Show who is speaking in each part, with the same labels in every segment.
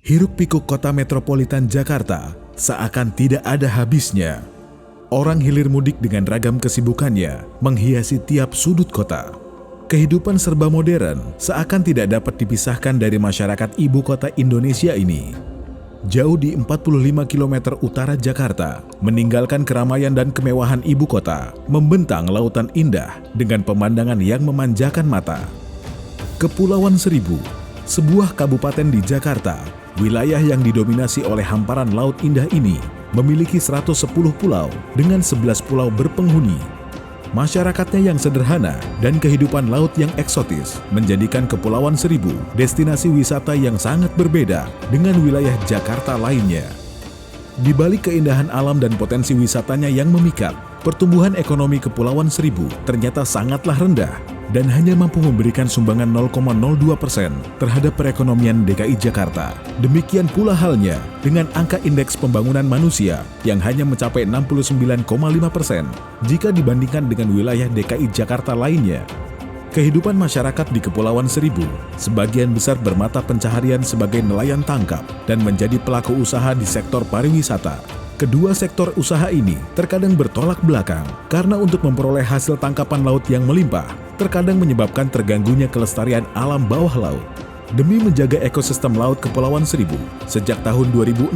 Speaker 1: Hiruk-pikuk kota metropolitan Jakarta seakan tidak ada habisnya. Orang hilir mudik dengan ragam kesibukannya menghiasi tiap sudut kota. Kehidupan serba modern seakan tidak dapat dipisahkan dari masyarakat ibu kota Indonesia ini. Jauh di 45 km utara Jakarta, meninggalkan keramaian dan kemewahan ibu kota, membentang lautan indah dengan pemandangan yang memanjakan mata. Kepulauan Seribu, sebuah kabupaten di Jakarta, wilayah yang didominasi oleh hamparan laut indah ini, memiliki 110 pulau dengan 11 pulau berpenghuni. Masyarakatnya yang sederhana dan kehidupan laut yang eksotis menjadikan Kepulauan Seribu destinasi wisata yang sangat berbeda dengan wilayah Jakarta lainnya. Di balik keindahan alam dan potensi wisatanya yang memikat, pertumbuhan ekonomi Kepulauan Seribu ternyata sangatlah rendah dan hanya mampu memberikan sumbangan 0,02% terhadap perekonomian DKI Jakarta. Demikian pula halnya dengan angka indeks pembangunan manusia yang hanya mencapai 69,5% jika dibandingkan dengan wilayah DKI Jakarta lainnya. Kehidupan masyarakat di Kepulauan Seribu sebagian besar bermata pencaharian sebagai nelayan tangkap dan menjadi pelaku usaha di sektor pariwisata. Kedua sektor usaha ini terkadang bertolak belakang karena untuk memperoleh hasil tangkapan laut yang melimpah, terkadang menyebabkan terganggunya kelestarian alam bawah laut. Demi menjaga ekosistem laut Kepulauan Seribu, sejak tahun 2006,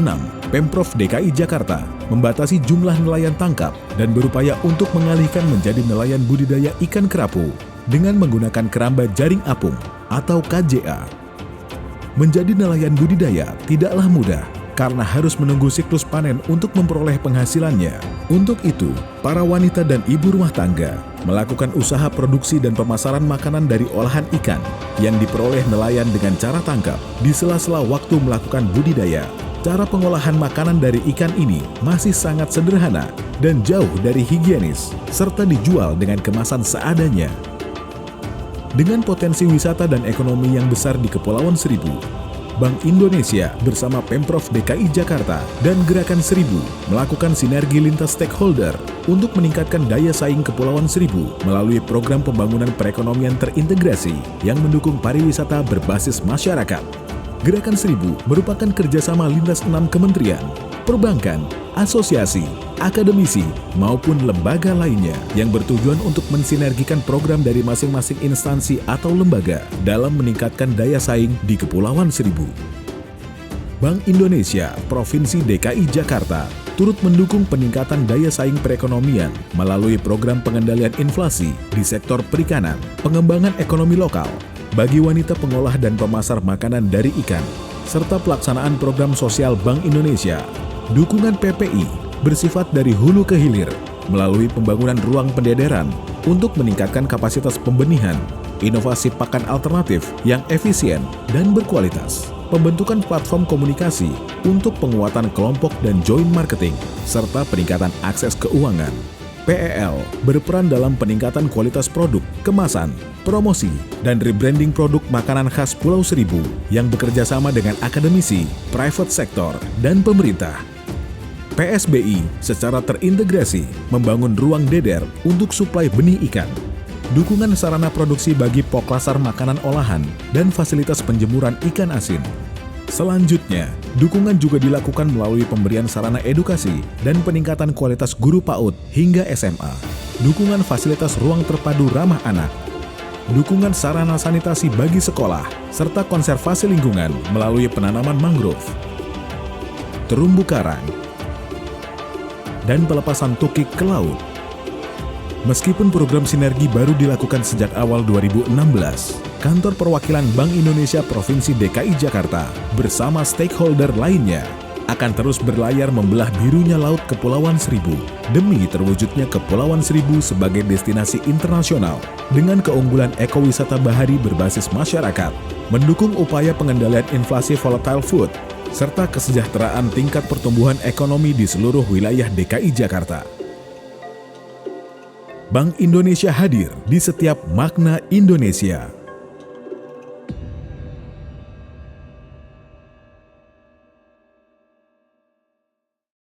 Speaker 1: Pemprov DKI Jakarta membatasi jumlah nelayan tangkap dan berupaya untuk mengalihkan menjadi nelayan budidaya ikan kerapu dengan menggunakan keramba jaring apung atau KJA. Menjadi nelayan budidaya tidaklah mudah, karena harus menunggu siklus panen untuk memperoleh penghasilannya. Untuk itu, para wanita dan ibu rumah tangga melakukan usaha produksi dan pemasaran makanan dari olahan ikan yang diperoleh nelayan dengan cara tangkap di sela-sela waktu melakukan budidaya. Cara pengolahan makanan dari ikan ini masih sangat sederhana dan jauh dari higienis, serta dijual dengan kemasan seadanya. Dengan potensi wisata dan ekonomi yang besar di Kepulauan Seribu, Bank Indonesia bersama Pemprov DKI Jakarta dan Gerakan Seribu melakukan sinergi lintas stakeholder untuk meningkatkan daya saing Kepulauan Seribu melalui program pembangunan perekonomian terintegrasi yang mendukung pariwisata berbasis masyarakat. Gerakan Seribu merupakan kerjasama lintas 6 kementerian, perbankan, asosiasi, akademisi, maupun lembaga lainnya yang bertujuan untuk mensinergikan program dari masing-masing instansi atau lembaga dalam meningkatkan daya saing di Kepulauan Seribu. Bank Indonesia Provinsi DKI Jakarta turut mendukung peningkatan daya saing perekonomian melalui program pengendalian inflasi di sektor perikanan, pengembangan ekonomi lokal, bagi wanita pengolah dan pemasar makanan dari ikan, serta pelaksanaan program sosial Bank Indonesia. Dukungan PPI bersifat dari hulu ke hilir melalui pembangunan ruang pendederan untuk meningkatkan kapasitas pembenihan, inovasi pakan alternatif yang efisien dan berkualitas, pembentukan platform komunikasi untuk penguatan kelompok dan joint marketing, serta peningkatan akses keuangan. PEL berperan dalam peningkatan kualitas produk, kemasan, promosi, dan rebranding produk makanan khas Pulau Seribu yang bekerja sama dengan akademisi, private sector, dan pemerintah. PSBI secara terintegrasi membangun ruang deder untuk suplai benih ikan, dukungan sarana produksi bagi poklasar makanan olahan, dan fasilitas penjemuran ikan asin. Selanjutnya, dukungan juga dilakukan melalui pemberian sarana edukasi dan peningkatan kualitas guru PAUD hingga SMA, dukungan fasilitas ruang terpadu ramah anak, dukungan sarana sanitasi bagi sekolah, serta konservasi lingkungan melalui penanaman mangrove, terumbu karang, dan pelepasan tukik ke laut. Meskipun program sinergi baru dilakukan sejak awal 2016, Kantor Perwakilan Bank Indonesia Provinsi DKI Jakarta bersama stakeholder lainnya akan terus berlayar membelah birunya laut Kepulauan Seribu demi terwujudnya Kepulauan Seribu sebagai destinasi internasional dengan keunggulan ekowisata bahari berbasis masyarakat, mendukung upaya pengendalian inflasi volatile food, serta kesejahteraan tingkat pertumbuhan ekonomi di seluruh wilayah DKI Jakarta. Bank Indonesia hadir di setiap makna Indonesia.